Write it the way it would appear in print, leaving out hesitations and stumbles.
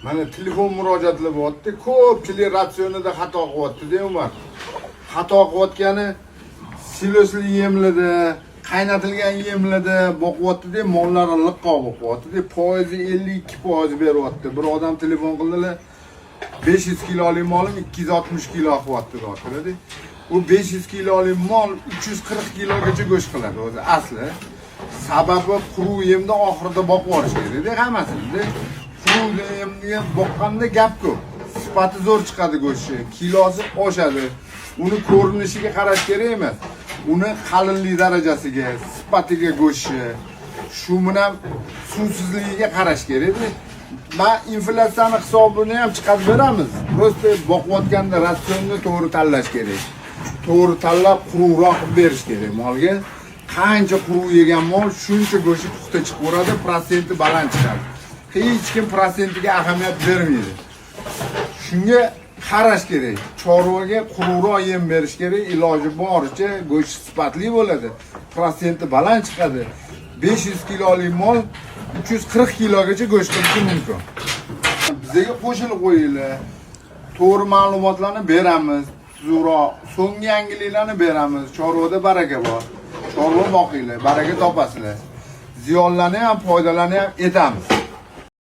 Mana telefon murojaatlar bo'lyapti. Ko'pchilik ratsionida xato qilyapti-da, Umar. Xato qilayotgani silosli yemlarda, qaynatilgan yemlarda boqyapti-da, mollari liqqo bo'lib qo'yapti-da, foizi 52% beryapti. Bir odam telefon qildilar, 500 kilolik molim 260 kilo qilyapti deyapti. U 500 kilolik mol 340 kilogacha go'sht qiladi o'zi asli. Sababi quruq yemda oxirida boqib olish kerak-da hammasini. Quruq yemga boqqanda gap ko'p. Sifati zo'r chiqadi go'shti, kilosi oshadi. Uni ko'rinishiga qarash kerak emas. Uni qalinlik darajasiga, sifatiga go'shti, shu bilan suvsizligiga qarash kerak-da. Ma inflyatsiyani hisobini ham chiqarib beramiz. Prosta boqayotganda ratsionni to'g'ri tanlash kerak. To'g'ri tanlab quruqroq qilib berish kerak molga. Qancha quruq yegan mol shuncha go'shti puxta chiqaveradi, prosenti baland chiqadi. Hech kim prosentiga ahamiyat bermaydi. Shunga qarash kerak. Chorvaga quruqroq yem berish kerak, iloji boricha go'sht sifatli bo'ladi. Prosenti baland chiqadi. 500 kilolik mol 340 kilogacha go'sht qilishi mumkin. Bizga qo'shilib qo'yinglar. To'g'ri ma'lumotlarni beramiz. Tuzukroq, so'nggi yangiliklarni beramiz. Chorvada baraka bor. Chorva boqinglar, baraka topasizlar. Ziyonlarni ham, foydalarni ham etamiz.